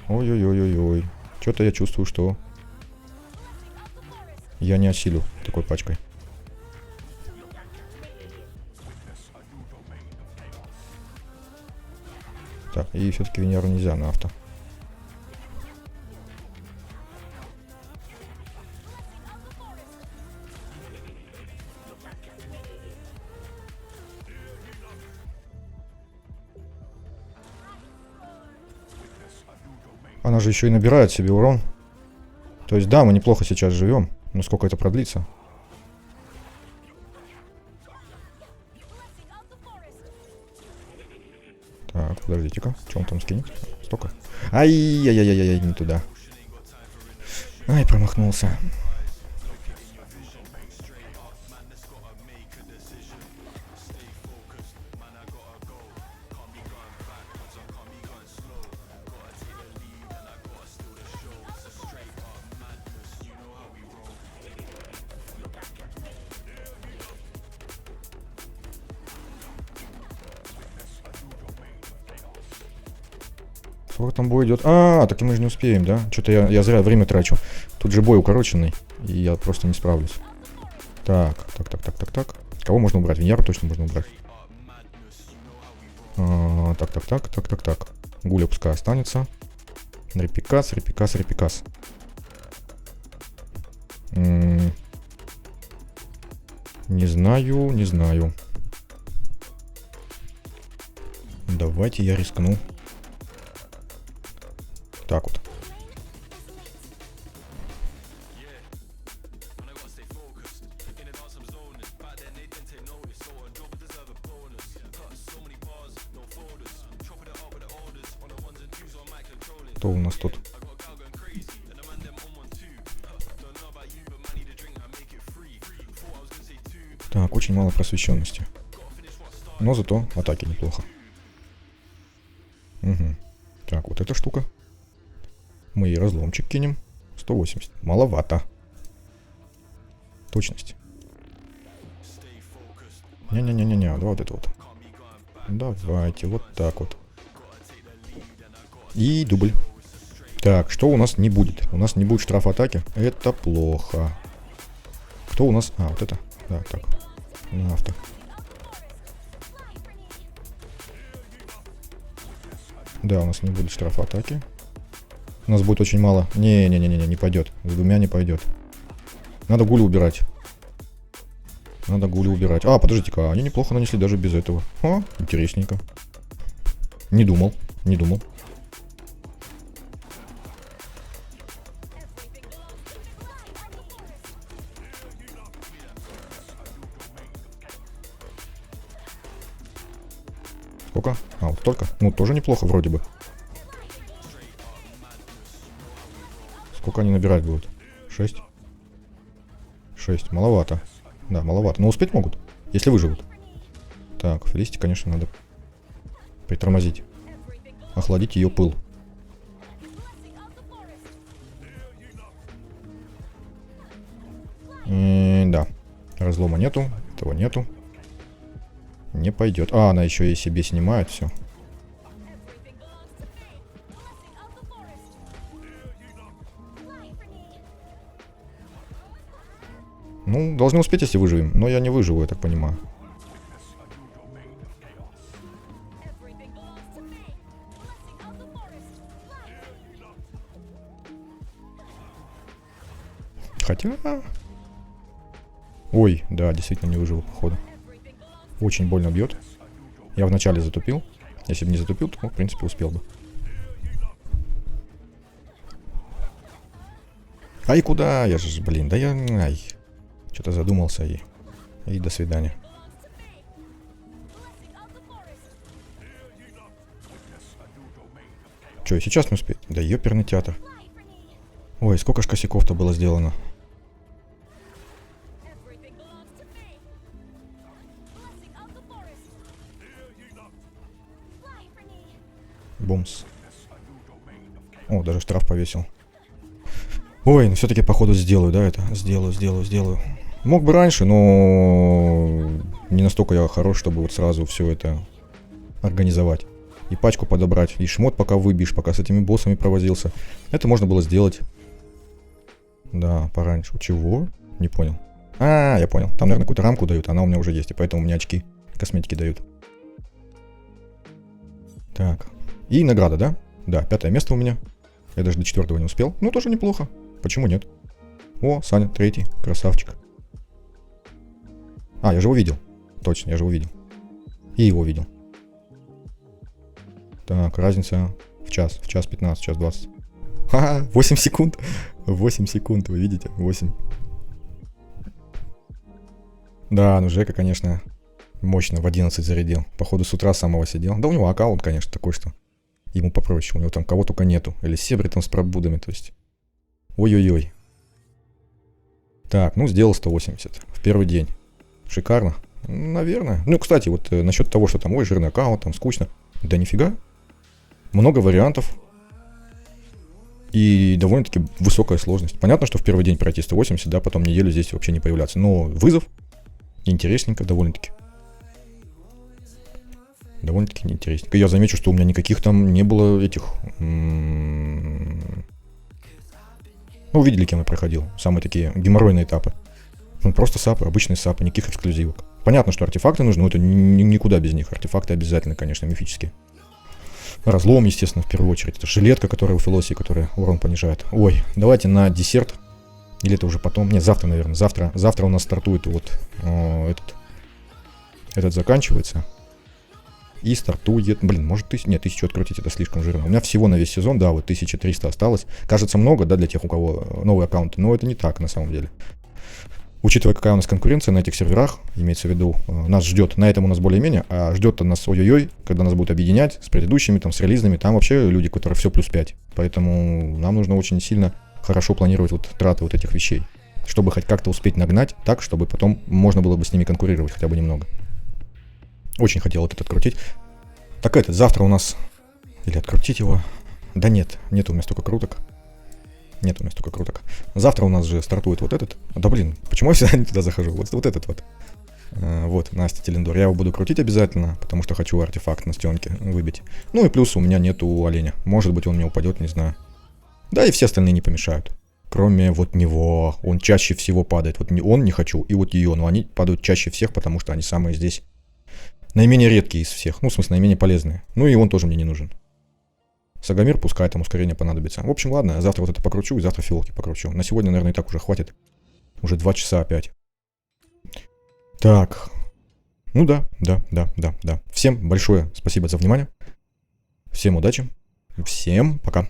Ой-ой-ой-ой-ой. Что-то я чувствую, что я не осилю такой пачкой. Так, и все-таки Венеру нельзя на авто. Она же еще и набирает себе урон. То есть, да, мы неплохо сейчас живем. Но сколько это продлится? Так, подождите-ка. Что он там скинет? Столько. Ай-яй-яй-яй-яй, не туда. Ай, промахнулся. Сколько там бой идет? Так и мы же не успеем, да? Что-то я зря время трачу. Тут же бой укороченный, и я просто не справлюсь. Так. Кого можно убрать? Венеру точно можно убрать. Так. Гуля пускай останется. Репикас. Не знаю. Давайте я рискну. Так вот. Что у нас тут? Так, очень мало просвещенности. Но зато атаки неплохо. Угу. Так, вот эта штука. Мы ей разломчик кинем. 180. Маловато. Точность. Не-не-не-не-не, давай вот это вот. Давайте, вот так вот. И дубль. Так, что у нас не будет? У нас не будет штраф атаки. Это плохо. Кто у нас? А, вот это. Да, так. На авто. Да, у нас не будет штраф атаки. У нас будет очень мало. Не-не-не-не, не пойдет. С двумя не пойдет. Надо гулю убирать. Надо гулю убирать. А, подождите-ка, они неплохо нанесли даже без этого. О, интересненько. Не думал, не думал. Сколько? А, вот столько? Ну, тоже неплохо вроде бы. Сколько они набирать будут? 6? 6. Маловато. Да, маловато. Но успеть могут, если выживут. Так, Фелисити, конечно, надо притормозить. Охладить ее пыл. Да. Разлома нету. Этого нету. Не пойдет. А, она еще и себе снимает все. Ну, должны успеть, если выживем. Но я не выживу, я так понимаю. Хотя... Ой, да, действительно не выживу, походу. Очень больно бьет. Я вначале затупил. Если бы не затупил, то, в принципе, успел бы. Ай, куда? Я же, блин, да я... Ай. Что-то задумался и до свидания. Че, сейчас не успеть? Да ёперный театр. Ой, сколько ж косяков-то было сделано. Бумс. О, даже штраф повесил. Ой, ну все-таки походу сделаю, да, это? Сделаю. Мог бы раньше, но не настолько я хорош, чтобы вот сразу все это организовать. И пачку подобрать, и шмот пока выбьешь, пока с этими боссами провозился. Это можно было сделать. Да, пораньше. Чего? Не понял. А, я понял. Там, наверное, какую-то рамку дают, она у меня уже есть, и поэтому мне очки косметики дают. Так. И награда, да? Да, 5 место у меня. Я даже до 4 не успел. Ну, тоже неплохо. Почему нет? О, Саня, 3, красавчик. А, я же его видел. Точно, я же его видел. И его видел. Так, разница в час 15, в час 20. Ха-ха, 8 секунд. 8 секунд, вы видите? 8. Да, ну Жека, конечно, мощно в 11 зарядил. Походу, с утра самого сидел. Да у него аккаунт, конечно, такой, что ему попроще. У него там кого только нету. Или Себри там с пробудами, то есть. Ой-ой-ой. Так, ну сделал 180 в первый день. Шикарно. Наверное. Ну, кстати, вот насчет того, что там, ой, жирный аккаунт, там скучно. Да нифига. Много вариантов. И довольно-таки высокая сложность. Понятно, что в первый день пройти 180, да, потом неделю здесь вообще не появляться. Но вызов интересненько довольно-таки. Довольно-таки неинтересненько. Я замечу, что у меня никаких там не было этих... Ну, увидели, кем я проходил. Самые такие геморройные этапы. Ну, просто сапы, обычные сапы, никаких эксклюзивок. Понятно, что артефакты нужны, но это никуда без них. Артефакты обязательно, конечно, мифические. Разлом, естественно, в первую очередь. Это жилетка, которая у Филосии, которая урон понижает. Ой, давайте на десерт. Или это уже потом? Нет, завтра, наверное. Завтра у нас стартует вот этот заканчивается. И стартует... Блин, может 1000... Нет, 1000 открутить, это слишком жирно. У меня всего на весь сезон, да, вот 1300 осталось. Кажется много, да, для тех, у кого новые аккаунты. Но это не так, на самом деле. Учитывая, какая у нас конкуренция на этих серверах, имеется в виду, нас ждет, на этом у нас более-менее, а ждет нас ой-ой-ой, когда нас будут объединять с предыдущими, там, с релизными, там вообще люди, которые все плюс 5. Поэтому нам нужно очень сильно хорошо планировать вот траты вот этих вещей, чтобы хоть как-то успеть нагнать так, чтобы потом можно было бы с ними конкурировать хотя бы немного. Очень хотел вот этот открутить. Так этот, завтра у нас... Или открутить его? Да нет у меня столько круток. Завтра у нас же стартует вот этот. Да блин, почему я всегда не туда захожу? Вот этот вот. Вот, Настя Телендор. Я его буду крутить обязательно, потому что хочу артефакт на стенке выбить. Ну и плюс у меня нету оленя. Может быть, он мне упадет, не знаю. Да и все остальные не помешают. Кроме вот него. Он чаще всего падает. Вот он не хочу, и вот ее. Но они падают чаще всех, потому что они самые здесь наименее редкие из всех. Ну, в смысле, наименее полезные. Ну и он тоже мне не нужен. Сагамир, пускай там ускорение понадобится. В общем, ладно, завтра вот это покручу, и завтра филки покручу. На сегодня, наверное, и так уже хватит. Уже 2 часа опять. Так. Ну да. Всем большое спасибо за внимание. Всем удачи. Всем пока.